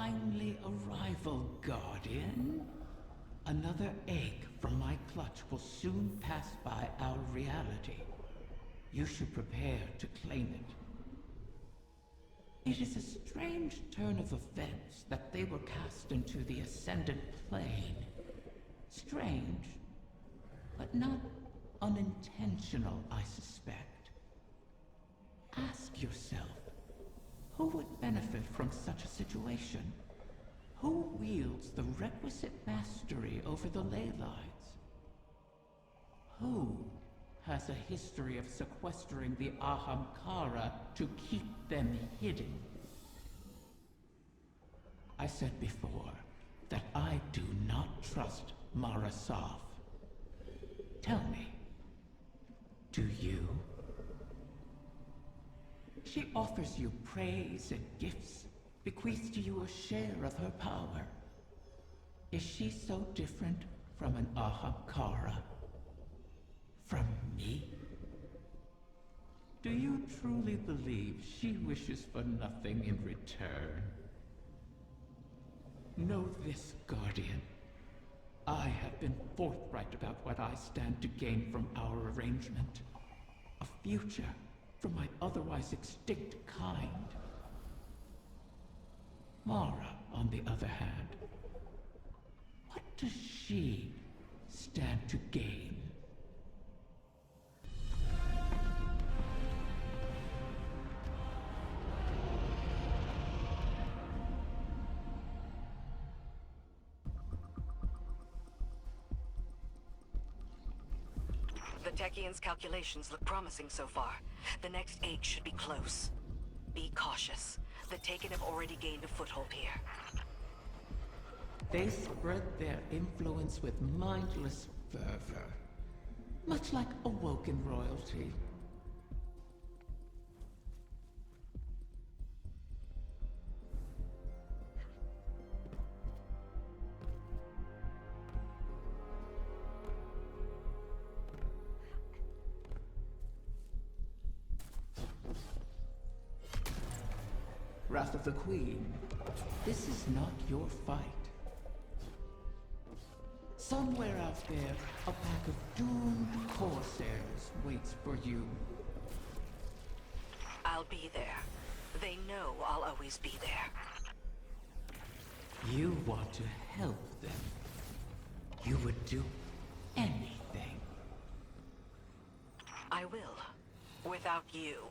timely arrival, Guardian. Another egg from my clutch will soon pass by our reality. You should prepare to claim it. It is a strange turn of events that they were cast into the Ascendant Plane. Strange, but not unintentional, I suspect. Ask yourself, who would benefit from such a situation? Who wields the requisite mastery over the ley lines? Who has a history of sequestering the Ahamkara to keep them hidden? I said before that I do not trust Mara Sov. Tell me, do you? She offers you praise and gifts, bequeaths to you a share of her power. Is she so different from an Ahamkara? From me? Do you truly believe she wishes for nothing in return? Know this, Guardian. I have been forthright about what I stand to gain from our arrangement. A future for my otherwise extinct kind. Mara, on the other hand, what does she stand to gain? The Techian's calculations look promising so far. The next egg should be close. Be cautious. The Taken have already gained a foothold here. They spread their influence with mindless fervor, much like awoken royalty. Wrath of the Queen, this is not your fight. Somewhere out there, a pack of doomed corsairs waits for you. I'll be there. They know I'll always be there. You want to help them. You would do anything. I will. Without you.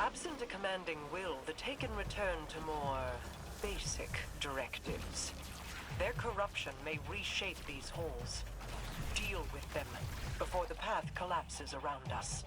Absent a commanding will, the Taken return to more basic directives. Their corruption may reshape these halls. Deal with them before the path collapses around us.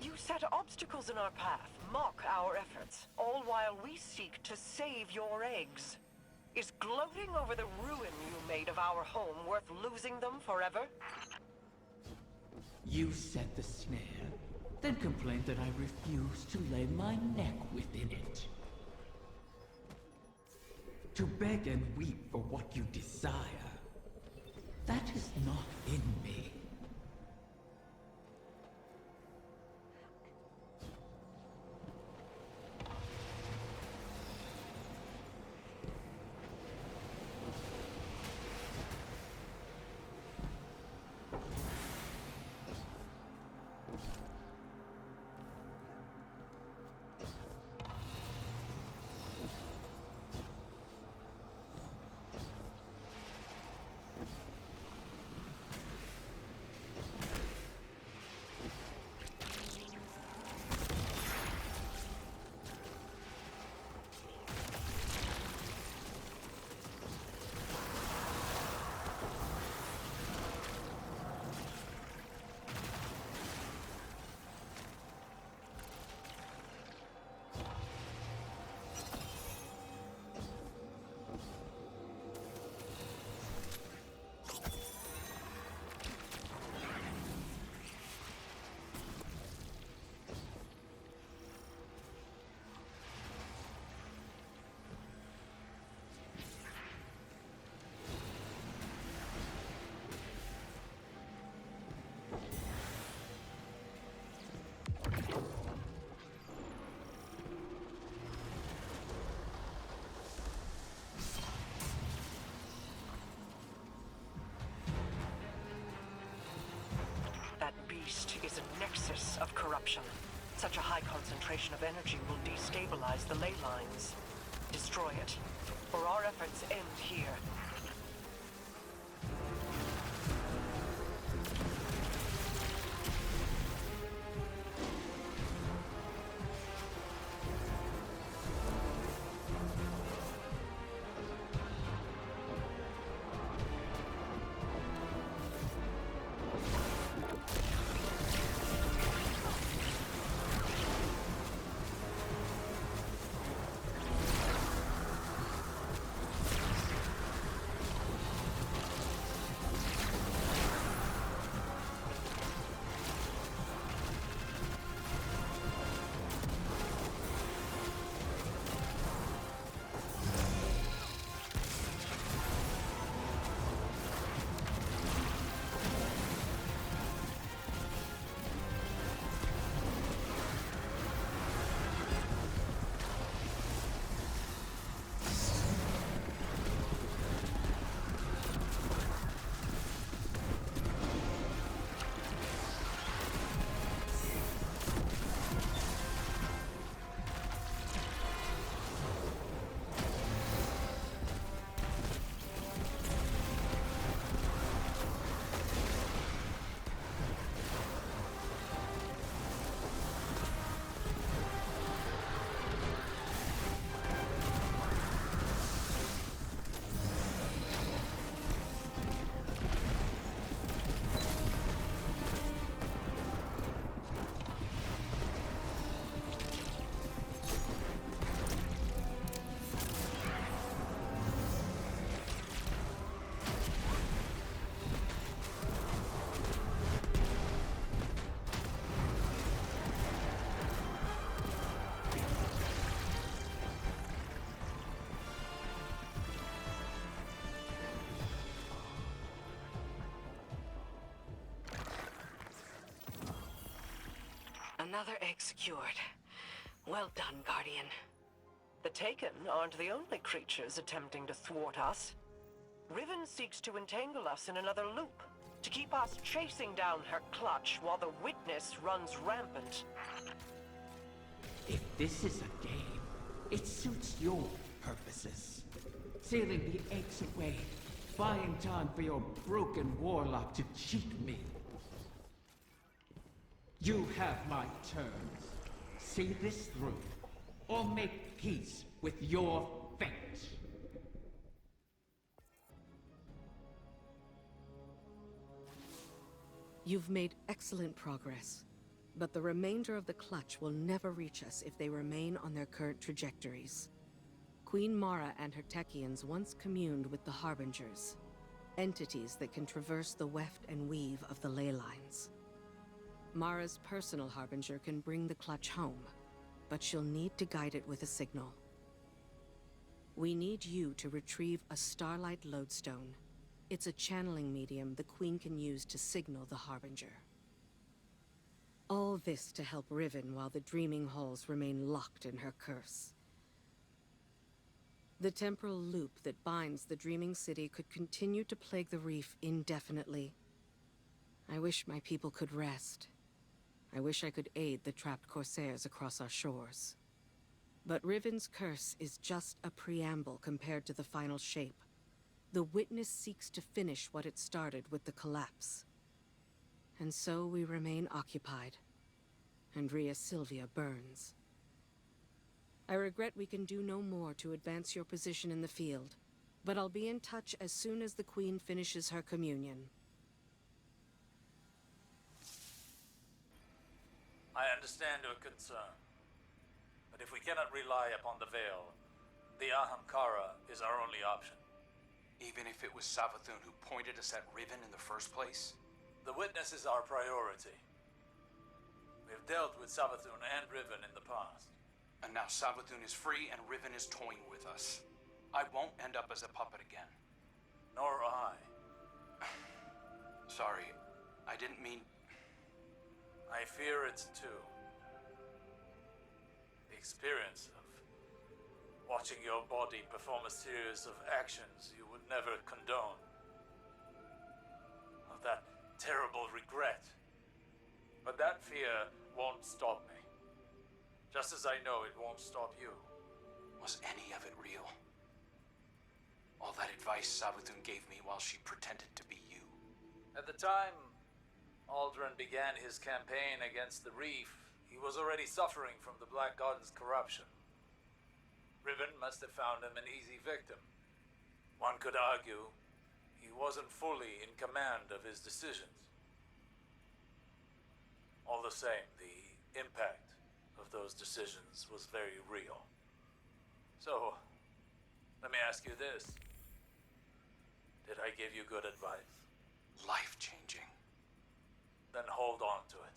You set obstacles in our path, mock our efforts, all while we seek to save your eggs. Is gloating over the ruin you made of our home worth losing them forever? You set the snare, then complained that I refused to lay my neck within it. To beg and weep for what you desire, that is not in me. That beast is a nexus of corruption. Such a high concentration of energy will destabilize the ley lines. Destroy it, or our efforts end here. Another egg secured. Well done, Guardian. The Taken aren't the only creatures attempting to thwart us. Riven seeks to entangle us in another loop, to keep us chasing down her clutch while the Witness runs rampant. If this is a game, it suits your purposes. Sealing the eggs away, buying time for your broken warlock to cheat me. You have my terms. See this through, or make peace with your fate. You've made excellent progress, but the remainder of the Clutch will never reach us if they remain on their current trajectories. Queen Mara and her Techeuns once communed with the Harbingers, entities that can traverse the weft and weave of the ley lines. Mara's personal Harbinger can bring the Clutch home, but she'll need to guide it with a signal. We need you to retrieve a Starlight Lodestone. It's a channeling medium the Queen can use to signal the Harbinger. All this to help Riven while the Dreaming Halls remain locked in her curse. The temporal loop that binds the Dreaming City could continue to plague the reef indefinitely. I wish my people could rest. I wish I could aid the trapped Corsairs across our shores. But Riven's curse is just a preamble compared to the final shape. The Witness seeks to finish what it started with the collapse. And so we remain occupied. And Rhea Sylvia burns. I regret we can do no more to advance your position in the field, but I'll be in touch as soon as the Queen finishes her communion. I understand your concern, but if we cannot rely upon the Veil, the Ahamkara is our only option. Even if it was Savathun who pointed us at Riven in the first place? The Witness is our priority. We have dealt with Savathun and Riven in the past. And now Savathun is free and Riven is toying with us. I won't end up as a puppet again. Nor I. Sorry, I didn't mean... I fear it too. The experience of watching your body perform a series of actions you would never condone. Of that terrible regret. But that fear won't stop me. Just as I know it won't stop you. Was any of it real? All that advice Savathun gave me while she pretended to be you. At the time Aldrin began his campaign against the Reef, he was already suffering from the Black God's corruption. Riven must have found him an easy victim. One could argue he wasn't fully in command of his decisions. All the same, the impact of those decisions was very real. So, let me ask you this. Did I give you good advice? Life-changing. Then hold on to it.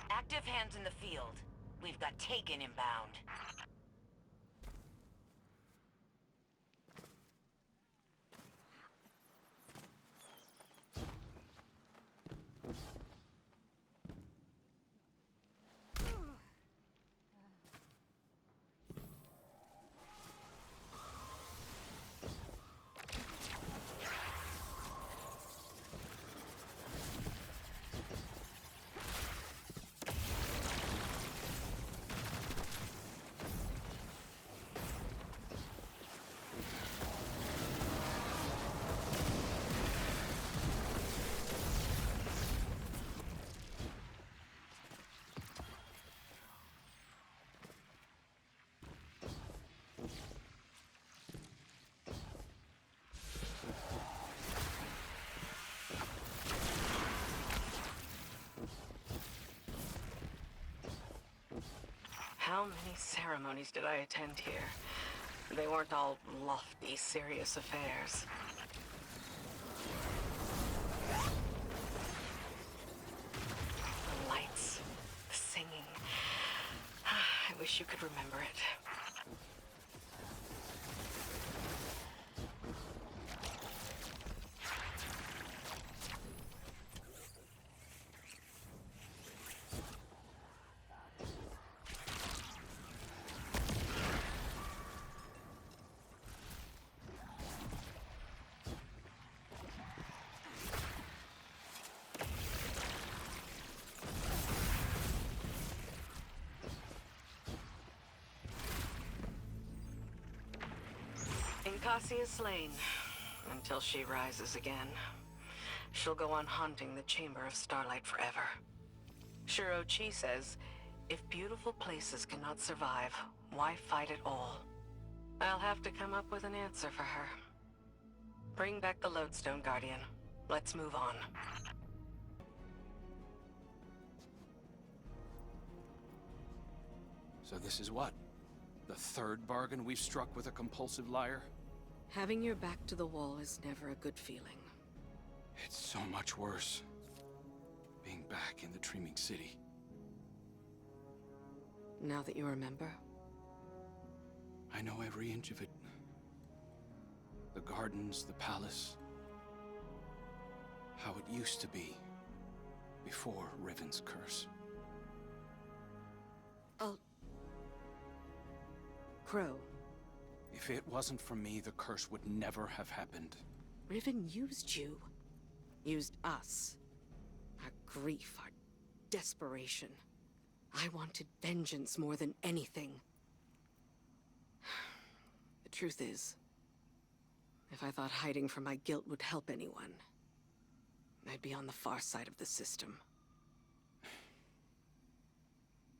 Active hands in the field. We've got Taken inbound. How many ceremonies did I attend here? They weren't all lofty, serious affairs. The lights, the you could remember it. Cassie is slain, until she rises again. She'll go on haunting the Chamber of Starlight forever. Shuro Chi says, if beautiful places cannot survive, why fight at all? I'll have to come up with an answer for her. Bring back the Lodestone Guardian. Let's move on. So this is what? The third bargain we've struck with a compulsive liar? Having your back to the wall is never a good feeling. It's so much worse. Being back in the Dreaming City. Now that you remember? I know every inch of it. The gardens, the palace. How it used to be. Before Riven's curse. Crow. If it wasn't for me, the curse would never have happened. Riven used you. Used us. Our grief, our desperation. I wanted vengeance more than anything. The truth is, if I thought hiding from my guilt would help anyone, I'd be on the far side of the system.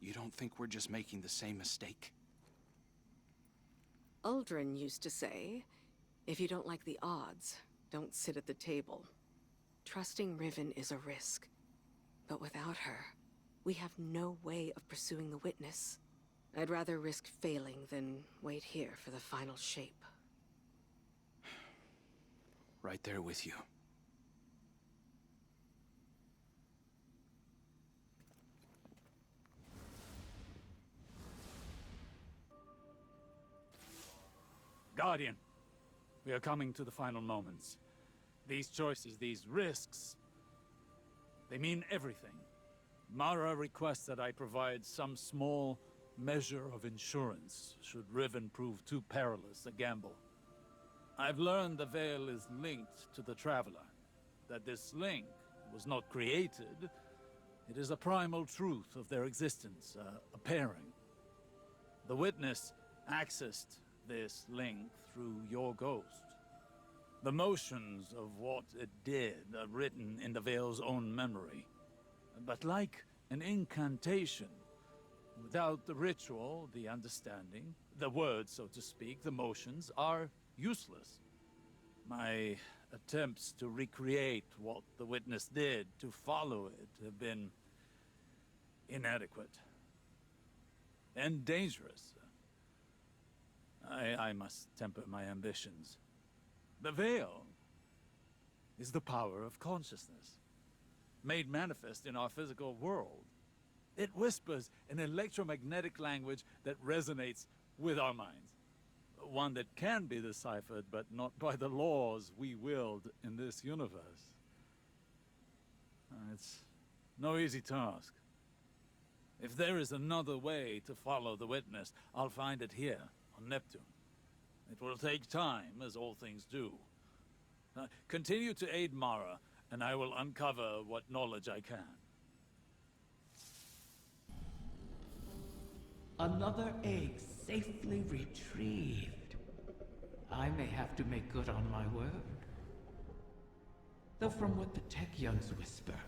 You don't think we're just making the same mistake? Uldren used to say, if you don't like the odds, don't sit at the table. Trusting Riven is a risk. But without her, we have no way of pursuing the witness. I'd rather risk failing than wait here for the final shape. Right there with you. Guardian, we are coming to the final moments. These choices, these risks, they mean everything. Mara requests that I provide some small measure of insurance should Riven prove too perilous a gamble. I've learned the Veil is linked to the Traveler. That this link was not created, it is a primal truth of their existence, a pairing. The Witness accessed this link through your ghost. The motions of what it did are written in the Veil's own memory. But like an incantation, without the ritual, the understanding, the words, so to speak, the motions, are useless. My attempts to recreate what the Witness did, to follow it, have been inadequate. And dangerous. I must temper my ambitions. The Veil is the power of consciousness, made manifest in our physical world. It whispers an electromagnetic language that resonates with our minds. One that can be deciphered, but not by the laws we wield in this universe. It's no easy task. If there is another way to follow the Witness, I'll find it here, on Neptune. It will take time, as all things do. Continue to aid Mara, and I will uncover what knowledge I can. Another egg safely retrieved. I may have to make good on my word. Though from what the Techyons whisper,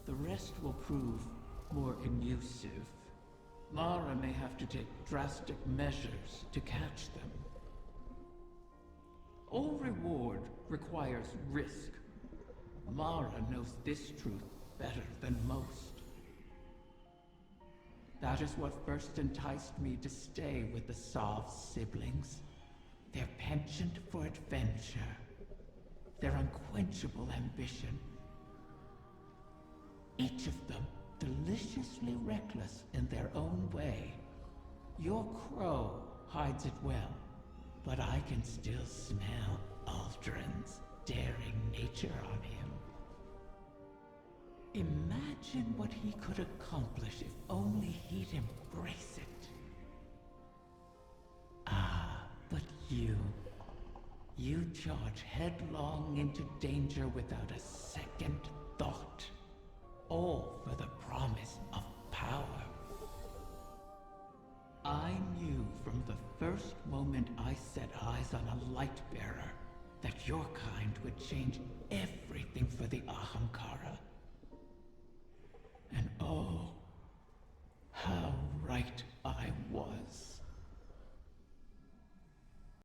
the rest will prove more elusive. Mara may have to take drastic measures to catch them. All reward requires risk. Mara knows this truth better than most. That is what first enticed me to stay with the Sov siblings. Their penchant for adventure. Their unquenchable ambition. Each of them deliciously reckless in their own way. Your crow hides it well, but I can still smell Aldrin's daring nature on him. Imagine what he could accomplish if only he'd embrace it. Ah, but you charge headlong into danger without a second thought, all for the promise of power. I knew from the first moment I set eyes on a light bearer that your kind would change everything